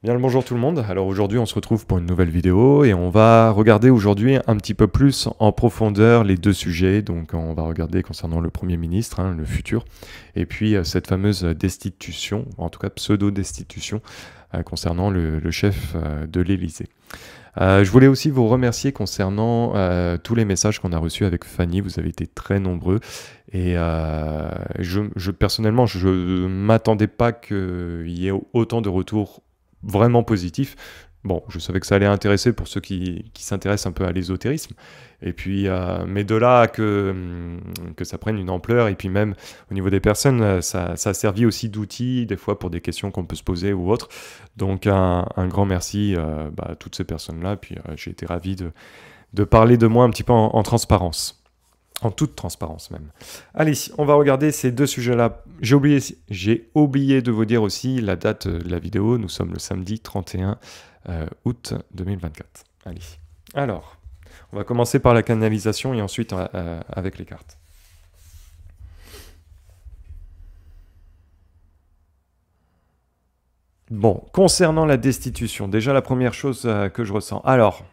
Bien le bonjour tout le monde. Alors aujourd'hui on se retrouve pour une nouvelle vidéo et on va regarder aujourd'hui un petit peu plus en profondeur les deux sujets. Donc on va regarder concernant le Premier ministre, le futur, et puis cette fameuse destitution, en tout cas pseudo-destitution, concernant le chef de l'Élysée. Je voulais aussi vous remercier concernant tous les messages qu'on a reçus avec Fanny. Vous avez été très nombreux et personnellement, je ne m'attendais pas qu'il y ait autant de retours vraiment positifs. Bon, je savais que ça allait intéresser pour ceux qui s'intéressent un peu à l'ésotérisme. Et puis, mais de là à que ça prenne une ampleur, et puis même au niveau des personnes, ça a servi aussi d'outil, des fois pour des questions qu'on peut se poser ou autres. Donc un grand merci à toutes ces personnes-là. Puis j'ai été ravi de parler de moi un petit peu en transparence. En toute transparence même. Allez, on va regarder ces deux sujets-là. J'ai oublié de vous dire aussi la date de la vidéo. Nous sommes le samedi 31 août 2024. Allez. Alors, on va commencer par la canalisation et ensuite avec les cartes. Bon, concernant la destitution, déjà la première chose que je ressens. Alors,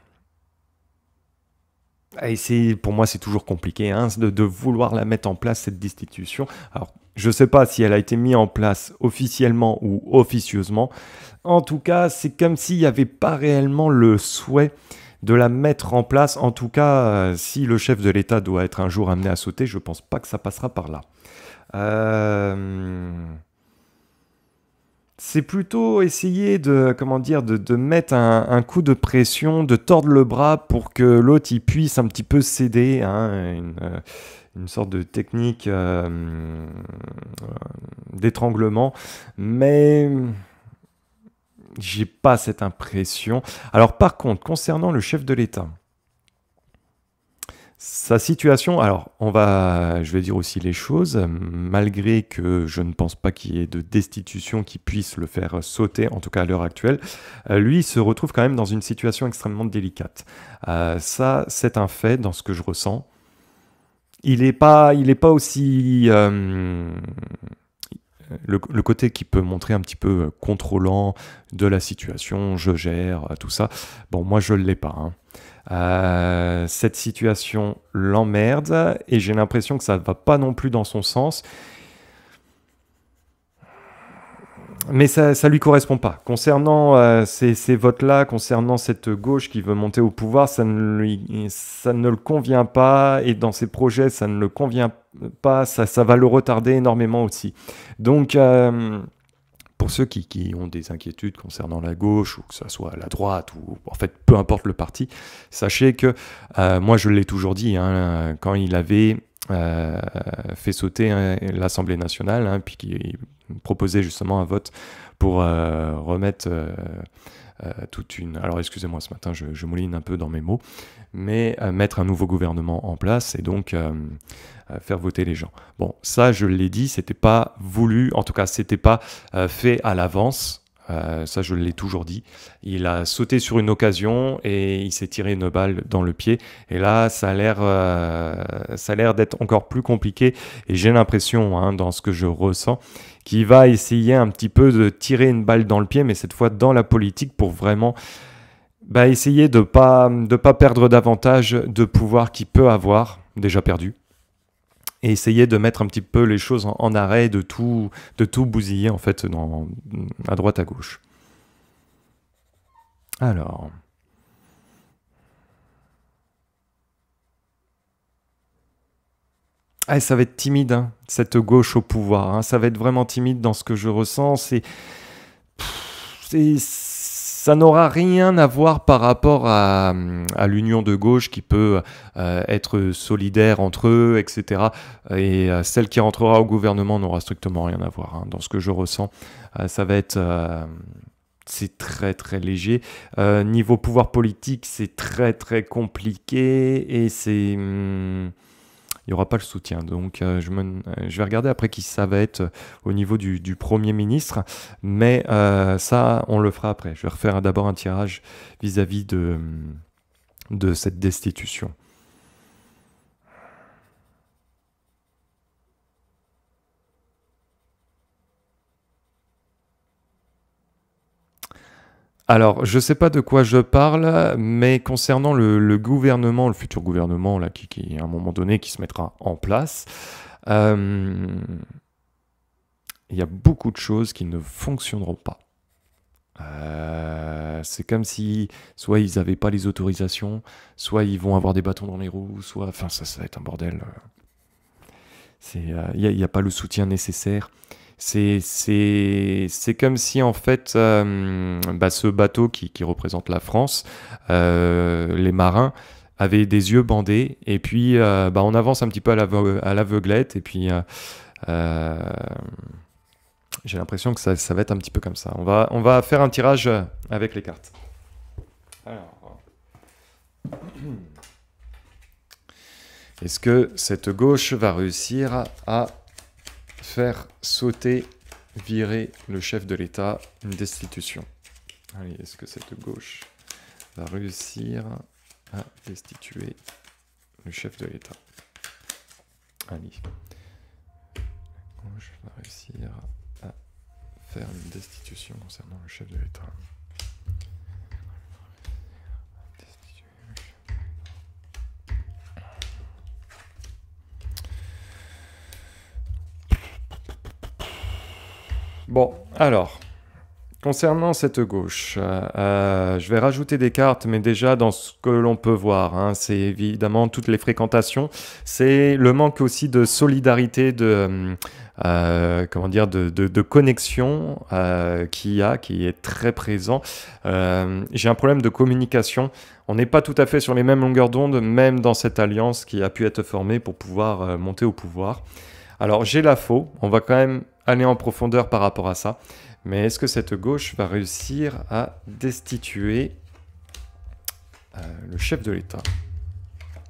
et pour moi, c'est toujours compliqué de vouloir la mettre en place, cette destitution. Alors, je ne sais pas si elle a été mise en place officiellement ou officieusement. En tout cas, c'est comme s'il n'y avait pas réellement le souhait de la mettre en place. En tout cas, si le chef de l'État doit être un jour amené à sauter, je ne pense pas que ça passera par là. C'est plutôt essayer comment dire, de mettre un coup de pression, de tordre le bras pour que l'autre il puisse un petit peu céder, une sorte de technique d'étranglement, mais j'ai pas cette impression. Alors par contre, concernant le chef de l'État, sa situation, alors je vais dire aussi les choses, malgré que je ne pense pas qu'il y ait de destitution qui puisse le faire sauter, en tout cas à l'heure actuelle, lui il se retrouve quand même dans une situation extrêmement délicate. Ça, c'est un fait dans ce que je ressens. Il est pas aussi le côté qui peut montrer un petit peu contrôlant de la situation, je gère, tout ça. Bon, moi je ne l'ai pas. Cette situation l'emmerde et j'ai l'impression que ça ne va pas non plus dans son sens. Mais ça ne lui correspond pas. Concernant ces votes-là, concernant cette gauche qui veut monter au pouvoir, ça ne le convient pas. Et dans ses projets, ça ne le convient pas. Ça va le retarder énormément aussi. Donc, pour ceux qui ont des inquiétudes concernant la gauche, ou que ce soit la droite, ou en fait peu importe le parti, sachez que moi je l'ai toujours dit, quand il avait fait sauter l'Assemblée nationale, puis qu'il proposait justement un vote pour remettre toute une... Alors excusez-moi, ce matin je mouline un peu dans mes mots, mais mettre un nouveau gouvernement en place et donc faire voter les gens. Bon, ça je l'ai dit, c'était pas voulu, en tout cas c'était pas fait à l'avance. Ça, je l'ai toujours dit. Il a sauté sur une occasion et il s'est tiré une balle dans le pied. Et là, ça a l'air d'être encore plus compliqué. Et j'ai l'impression, dans ce que je ressens, qu'il va essayer un petit peu de tirer une balle dans le pied, mais cette fois dans la politique pour vraiment essayer de pas perdre davantage de pouvoir qu'il peut avoir déjà perdu et essayer de mettre un petit peu les choses en arrêt, de tout bousiller en fait à droite à gauche. Alors, ça va être timide, cette gauche au pouvoir. Ça va être vraiment timide dans ce que je ressens. Ça n'aura rien à voir par rapport à l'union de gauche qui peut être solidaire entre eux, etc. Et celle qui rentrera au gouvernement n'aura strictement rien à voir. Dans ce que je ressens, ça va être... c'est très très léger. Niveau pouvoir politique, c'est très très compliqué et il n'y aura pas le soutien. Donc je vais regarder après qui ça va être au niveau du Premier ministre. Mais ça, on le fera après. Je vais refaire d'abord un tirage vis-à-vis de cette destitution. Alors, je ne sais pas de quoi je parle, mais concernant le gouvernement, le futur gouvernement, là, qui, à un moment donné, qui se mettra en place, euh, il y a beaucoup de choses qui ne fonctionneront pas. C'est comme si soit ils n'avaient pas les autorisations, soit ils vont avoir des bâtons dans les roues, soit... Enfin, ça va être un bordel. Il n'y a pas le soutien nécessaire. C'est comme si, en fait, ce bateau qui représente la France, les marins avaient des yeux bandés, et puis on avance un petit peu à l'aveuglette, et puis euh, j'ai l'impression que ça va être un petit peu comme ça. On va faire un tirage avec les cartes. Alors, est-ce que cette gauche va réussir à faire sauter, virer le chef de l'État, une destitution? Allez, est-ce que cette gauche va réussir à destituer le chef de l'État? Allez. La gauche va réussir à faire une destitution concernant le chef de l'État. Bon, alors, concernant cette gauche, je vais rajouter des cartes, mais déjà dans ce que l'on peut voir, hein, c'est évidemment toutes les fréquentations, c'est le manque aussi de solidarité, comment dire, de connexion qui est très présent. J'ai un problème de communication. On n'est pas tout à fait sur les mêmes longueurs d'onde, même dans cette alliance qui a pu être formée pour pouvoir monter au pouvoir. Alors j'ai la faux, on va quand même aller en profondeur par rapport à ça. Mais est-ce que cette gauche va réussir à destituer le chef de l'État?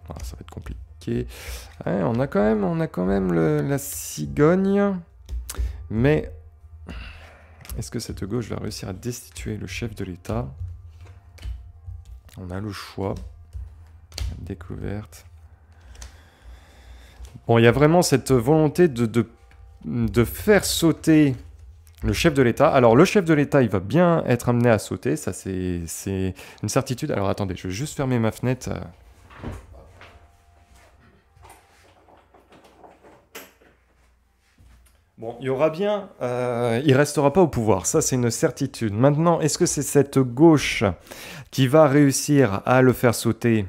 Ça va être compliqué. Ouais, on a quand même la cigogne. Mais est-ce que cette gauche va réussir à destituer le chef de l'État? On a le choix. La découverte. Bon, il y a vraiment cette volonté de faire sauter le chef de l'État. Alors, le chef de l'État, il va bien être amené à sauter. Ça, c'est une certitude. Alors, attendez, je vais juste fermer ma fenêtre. Bon, il y aura bien... il restera pas au pouvoir. Ça, c'est une certitude. Maintenant, est-ce que c'est cette gauche qui va réussir à le faire sauter?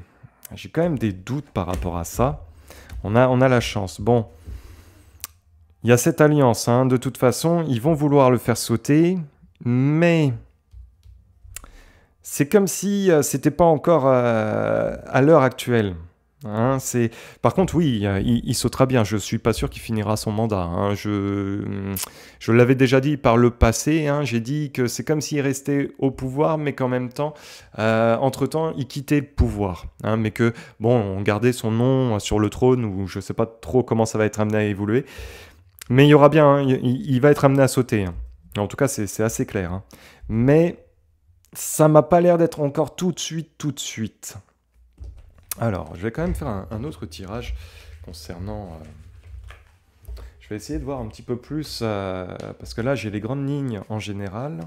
J'ai quand même des doutes par rapport à ça. On a la chance. Bon, il y a cette alliance. Hein. De toute façon, ils vont vouloir le faire sauter. Mais c'est comme si c'était pas encore à l'heure actuelle. Hein, par contre, oui, il sautera bien. Je suis pas sûr qu'il finira son mandat. Hein. Je l'avais déjà dit par le passé. Hein. J'ai dit que c'est comme s'il restait au pouvoir, mais qu'en même temps, entre-temps, il quittait le pouvoir. Hein, mais que, bon, on gardait son nom sur le trône, ou je sais pas trop comment ça va être amené à évoluer. Mais il y aura bien, hein, il va être amené à sauter. Hein. En tout cas, c'est assez clair. Hein. Mais ça m'a pas l'air d'être encore tout de suite. Alors, je vais quand même faire un autre tirage concernant... je vais essayer de voir un petit peu plus, parce que là, j'ai les grandes lignes en général.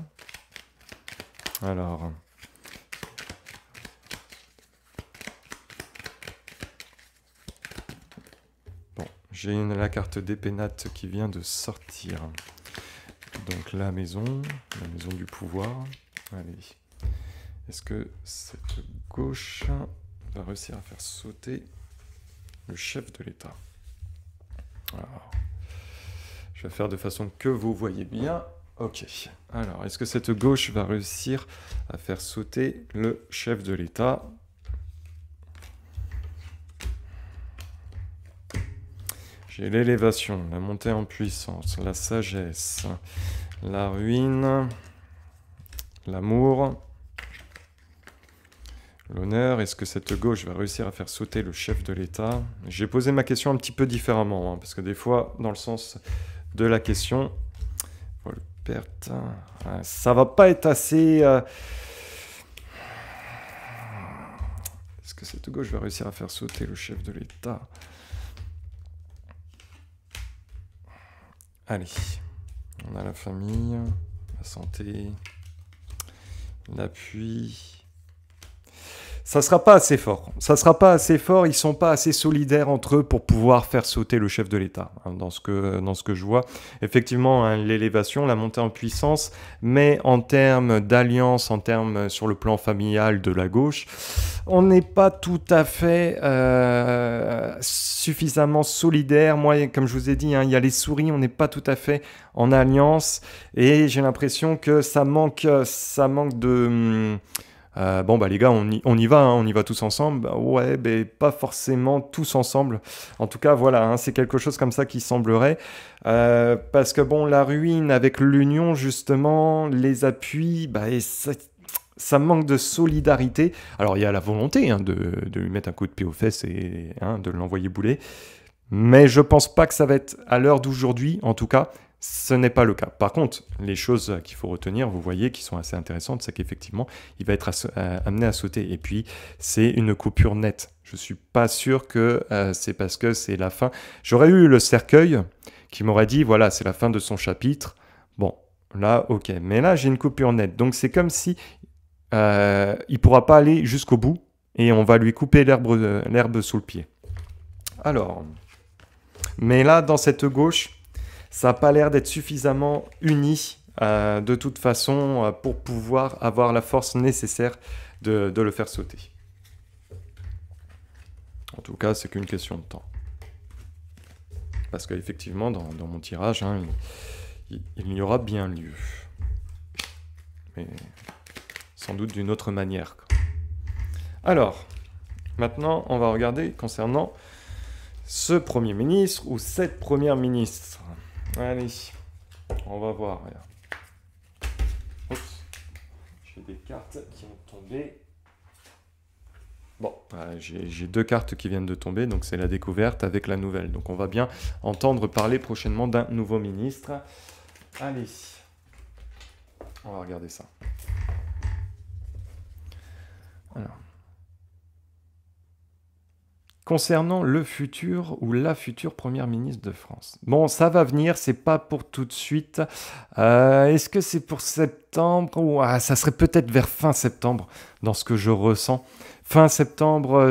Alors... Bon, j'ai la carte des pénates qui vient de sortir. Donc la maison du pouvoir. Allez. Est-ce que cette gauche va réussir à faire sauter le chef de l'État? Alors, je vais faire de façon que vous voyez bien. Ok. Alors, est-ce que cette gauche va réussir à faire sauter le chef de l'État? J'ai l'élévation, la montée en puissance, la sagesse, la ruine, l'amour, l'honneur. Est-ce que cette gauche va réussir à faire sauter le chef de l'État? J'ai posé ma question un petit peu différemment, hein, parce que des fois, dans le sens de la question, perte, ça va pas être assez... Est-ce que cette gauche va réussir à faire sauter le chef de l'État? Allez, on a la famille, la santé, L'appui... Ça sera pas assez fort. Ça sera pas assez fort. Ils sont pas assez solidaires entre eux pour pouvoir faire sauter le chef de l'État. Hein, dans ce que je vois, effectivement, hein, l'élévation, la montée en puissance, mais en termes d'alliance, en termes sur le plan familial de la gauche, on n'est pas tout à fait suffisamment solidaire. Moi, comme je vous ai dit, hein, il y a les souris. On n'est pas tout à fait en alliance, et j'ai l'impression que ça manque de bon bah les gars, on y va, hein, on y va tous ensemble. Bah, ouais, mais pas forcément tous ensemble. En tout cas, voilà, hein, c'est quelque chose comme ça qui semblerait. Parce que bon, la ruine avec l'union, justement, les appuis, bah, et ça manque de solidarité. Alors il y a la volonté, hein, de lui mettre un coup de pied aux fesses et hein, de l'envoyer bouler. Mais je pense pas que ça va être à l'heure d'aujourd'hui, en tout cas. Ce n'est pas le cas. Par contre, les choses qu'il faut retenir, vous voyez, qui sont assez intéressantes, c'est qu'effectivement, il va être amené à sauter. Et puis, c'est une coupure nette. Je ne suis pas sûr que c'est parce que c'est la fin. J'aurais eu le cercueil qui m'aurait dit, voilà, c'est la fin de son chapitre. Bon, là, ok. Mais là, j'ai une coupure nette. Donc, c'est comme si il ne pourra pas aller jusqu'au bout et on va lui couper l'herbe sous le pied. Alors, mais là, dans cette gauche, ça n'a pas l'air d'être suffisamment uni de toute façon pour pouvoir avoir la force nécessaire de le faire sauter. En tout cas, c'est qu'une question de temps. Parce qu'effectivement, dans mon tirage, hein, il y aura bien lieu. Mais sans doute d'une autre manière. Alors, maintenant, on va regarder concernant ce Premier ministre ou cette Première ministre. Allez, on va voir. Oups, j'ai des cartes qui vont tomber. Bon, j'ai deux cartes qui viennent de tomber, donc c'est la découverte avec la nouvelle. Donc on va bien entendre parler prochainement d'un nouveau ministre. Allez, on va regarder ça. Alors. Concernant le futur ou la future première ministre de France. Bon, ça va venir, c'est pas pour tout de suite. Est-ce que c'est pour septembre ou ça serait peut-être vers fin septembre dans ce que je ressens. Fin septembre,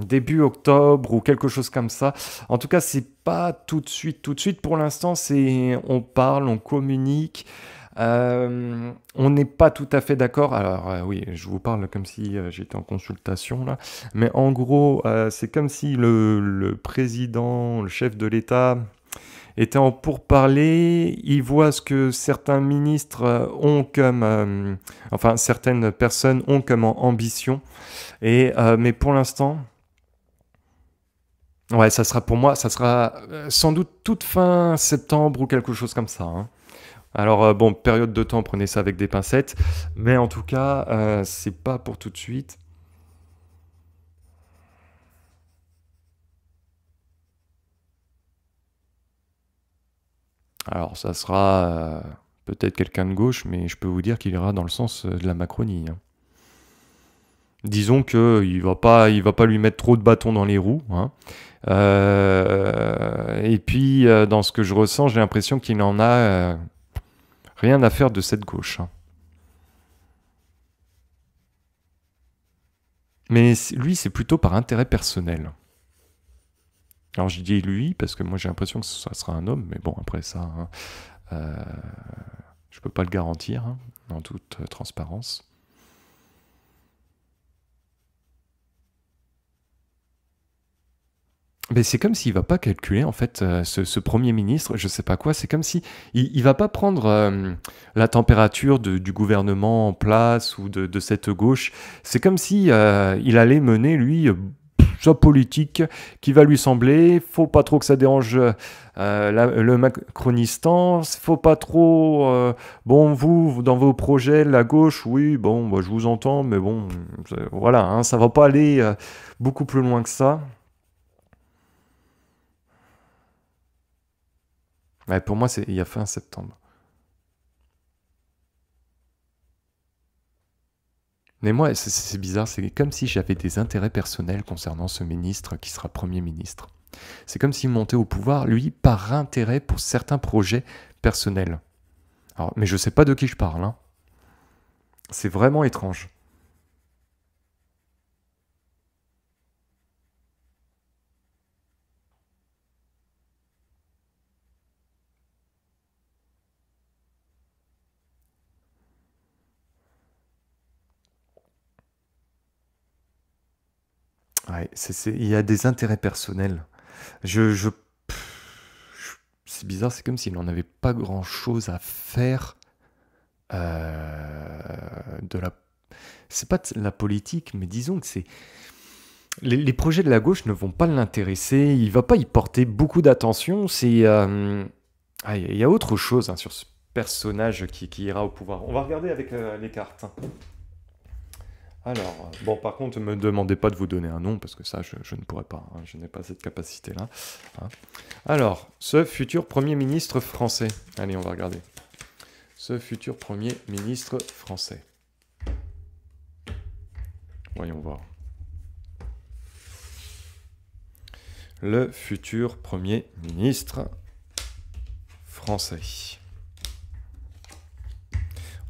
début octobre ou quelque chose comme ça. En tout cas, c'est pas tout de suite. Tout de suite, pour l'instant, on parle, on communique. On n'est pas tout à fait d'accord. Alors oui, je vous parle comme si j'étais en consultation là, mais en gros, c'est comme si le président, le chef de l'État était en pourparlers. Il voit ce que certains ministres ont comme, enfin certaines personnes ont comme ambition, et mais pour l'instant. Ouais, ça sera pour moi, ça sera sans doute toute fin septembre ou quelque chose comme ça. Hein. Alors bon, période de temps, prenez ça avec des pincettes, mais en tout cas, c'est pas pour tout de suite. Alors ça sera peut-être quelqu'un de gauche, mais je peux vous dire qu'il ira dans le sens de la Macronie. Hein. Disons qu'il va pas lui mettre trop de bâtons dans les roues. Hein. Et puis, dans ce que je ressens, j'ai l'impression qu'il n'en a rien à faire de cette gauche. Hein. Mais lui, c'est plutôt par intérêt personnel. Alors je dis lui, parce que moi j'ai l'impression que ça sera un homme, mais bon, après ça, hein, je peux pas le garantir, hein, en toute transparence. Mais c'est comme s'il va pas calculer, en fait, ce Premier ministre, je sais pas quoi, c'est comme si il va pas prendre la température du gouvernement en place ou de cette gauche. C'est comme si il allait mener, lui, sa politique qui va lui sembler. Faut pas trop que ça dérange le Macronistan. Faut pas trop... bon, vous, dans vos projets, la gauche, oui, bon, bah, je vous entends, mais bon, voilà, hein, ça va pas aller beaucoup plus loin que ça. Ouais, pour moi, il y a fin septembre. Mais moi, c'est bizarre, c'est comme si j'avais des intérêts personnels concernant ce ministre qui sera Premier ministre. C'est comme s'il montait au pouvoir, lui, par intérêt pour certains projets personnels. Alors, mais je ne sais pas de qui je parle. Hein. C'est vraiment étrange. Ouais, il y a des intérêts personnels. Je, je, c'est bizarre, c'est comme s'il n'en avait pas grand-chose à faire de la... C'est pas de la politique, mais disons que c'est... Les projets de la gauche ne vont pas l'intéresser, il va pas y porter beaucoup d'attention, c'est... il y a autre chose hein, sur ce personnage qui ira au pouvoir. On va regarder avec les cartes. Alors, bon, par contre, ne me demandez pas de vous donner un nom, parce que ça, je ne pourrais pas. Hein, je n'ai pas cette capacité-là. Hein. Alors, ce futur Premier ministre français. Allez, on va regarder. Ce futur Premier ministre français. Voyons voir. Le futur Premier ministre français.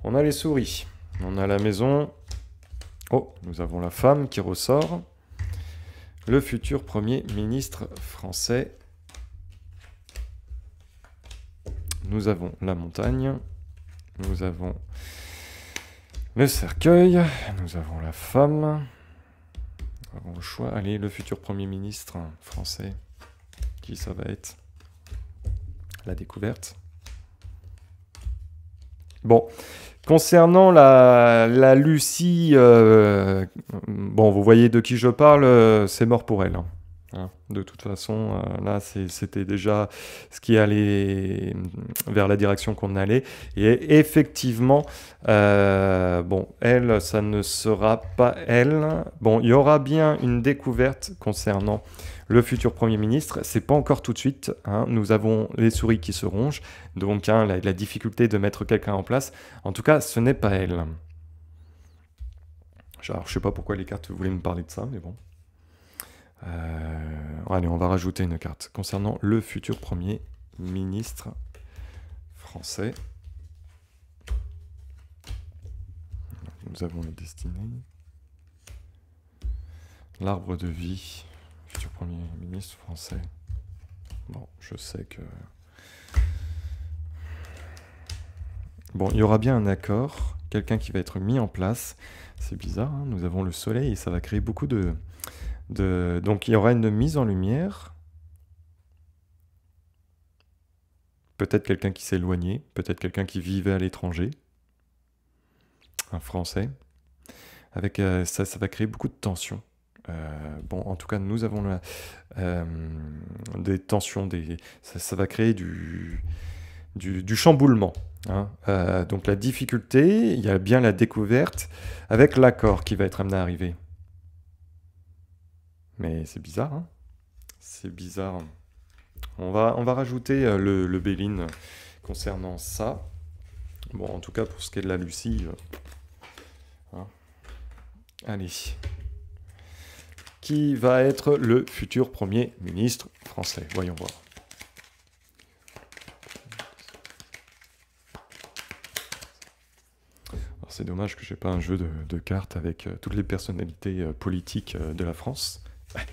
On a les souris. On a la maison... Oh, nous avons la femme qui ressort. Le futur Premier ministre français. Nous avons la montagne. Nous avons le cercueil. Nous avons la femme. Nous avons le choix. Allez, le futur Premier ministre français. Qui ça va être? La découverte. Bon. Concernant la Lucie, bon, vous voyez de qui je parle, c'est mort pour elle. Hein. De toute façon, là, c'était déjà ce qui allait vers la direction qu'on allait. Et effectivement, bon, elle, ça ne sera pas elle. Bon, il y aura bien une découverte concernant le futur Premier ministre. C'est pas encore tout de suite. Hein. Nous avons les souris qui se rongent. Donc, hein, la difficulté de mettre quelqu'un en place. En tout cas, ce n'est pas elle. Alors, je sais pas pourquoi les cartes voulaient me parler de ça, mais bon. Allez, on va rajouter une carte concernant le futur Premier ministre français. Nous avons la destinée. L'arbre de vie. Futur Premier ministre français. Bon, je sais que... Bon, il y aura bien un accord, quelqu'un qui va être mis en place. C'est bizarre, hein, nous avons le soleil et ça va créer beaucoup de... Donc il y aura une mise en lumière. Peut-être quelqu'un qui s'est éloigné, peut-être quelqu'un qui vivait à l'étranger. Un Français. Avec, ça va créer beaucoup de tensions. Bon, en tout cas, nous avons des tensions, ça va créer du chamboulement. Hein. Donc la difficulté, il y a bien la découverte avec l'accord qui va être amené à arriver. Mais c'est bizarre, hein. C'est bizarre. On va rajouter le Béline concernant ça. Bon, en tout cas, pour ce qui est de la Lucie... hein. Allez. Qui va être le futur Premier ministre français? Voyons voir. C'est dommage que je n'ai pas un jeu de cartes avec toutes les personnalités politiques de la France. Ouais.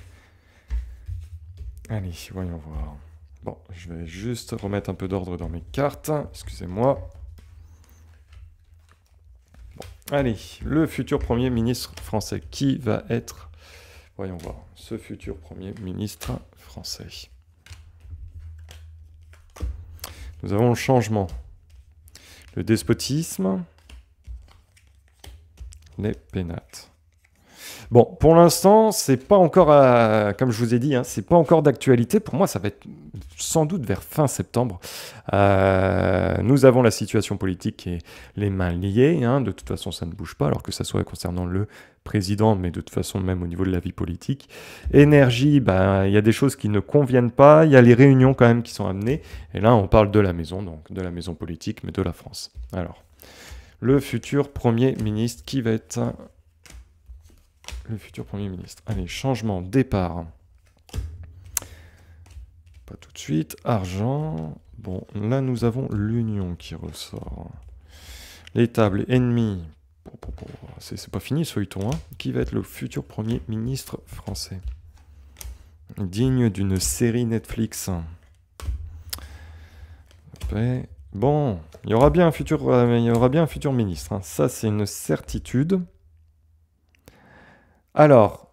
Allez, voyons voir. Bon, je vais juste remettre un peu d'ordre dans mes cartes. Excusez-moi. Bon, allez, le futur Premier ministre français. Qui va être... Voyons voir. Ce futur Premier ministre français. Nous avons le changement. Le despotisme. Les pénates. Bon, pour l'instant, c'est pas encore, comme je vous ai dit, hein, c'est pas encore d'actualité. Pour moi, ça va être sans doute vers fin septembre. Nous avons la situation politique et les mains liées. Hein, de toute façon, ça ne bouge pas, alors que ça soit concernant le président, mais de toute façon, même au niveau de la vie politique. Énergie, il y a des choses qui ne conviennent pas. Il y a les réunions quand même qui sont amenées. Et là, on parle de la maison, donc de la maison politique, mais de la France. Alors, le futur Premier ministre, qui va être... Le futur Premier ministre. Allez, changement, départ. Pas tout de suite. Argent. Bon, là, nous avons l'union qui ressort. Les tables ennemies. c'est pas fini ce feuilleton. Hein. Qui va être le futur Premier ministre français? Digne d'une série Netflix. Bon, il y aura bien un futur ministre. Hein. Ça, c'est une certitude. Alors,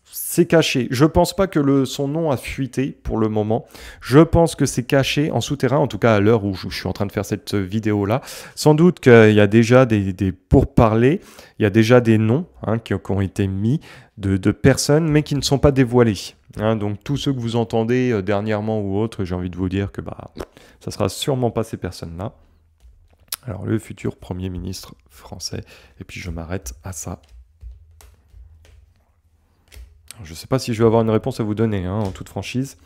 c'est caché. Je pense pas que son nom a fuité pour le moment. Je pense que c'est caché en souterrain, en tout cas à l'heure où je suis en train de faire cette vidéo-là. Sans doute qu'il y a déjà des pourparlers, il y a déjà des noms qui ont été mis de personnes, mais qui ne sont pas dévoilés. Hein, donc tous ceux que vous entendez dernièrement ou autres, j'ai envie de vous dire que ça sera sûrement pas ces personnes-là. Alors le futur Premier ministre français, et puis je m'arrête à ça. Je ne sais pas si je vais avoir une réponse à vous donner, en toute franchise.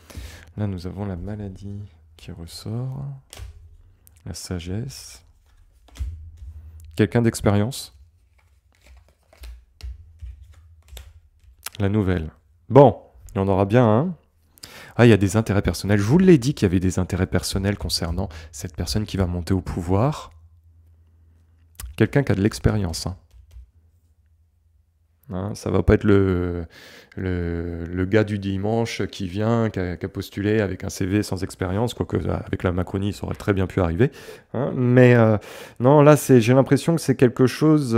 Là, nous avons la maladie qui ressort. La sagesse. Quelqu'un d'expérience? La nouvelle. Bon, il y en aura bien un. Ah, il y a des intérêts personnels. Je vous l'ai dit qu'il y avait des intérêts personnels concernant cette personne qui va monter au pouvoir. Quelqu'un qui a de l'expérience, ça va pas être le gars du dimanche qui vient, qui a postulé avec un CV sans expérience, quoique avec la Macronie, ça aurait très bien pu arriver. Mais non, là, j'ai l'impression que c'est quelque chose...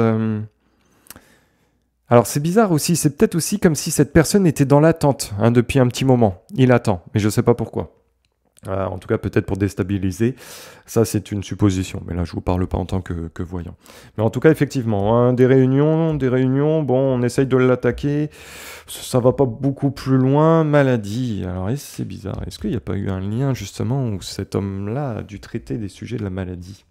Alors, c'est bizarre aussi, c'est peut-être aussi comme si cette personne était dans l'attente depuis un petit moment. Il attend, mais je ne sais pas pourquoi. En tout cas, peut-être pour déstabiliser. Ça, c'est une supposition. Mais là, je ne vous parle pas en tant que voyant. Mais en tout cas, effectivement, des réunions, bon, on essaye de l'attaquer. Ça ne va pas beaucoup plus loin. Maladie. Alors, c'est bizarre. Est-ce qu'il n'y a pas eu un lien, justement, où cet homme-là a dû traiter des sujets de la maladie?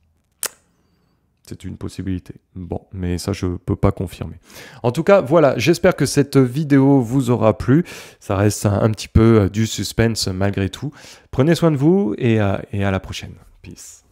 C'est une possibilité. Bon, mais ça, je ne peux pas confirmer. En tout cas, voilà, j'espère que cette vidéo vous aura plu. Ça reste un petit peu du suspense malgré tout. Prenez soin de vous et à la prochaine. Peace.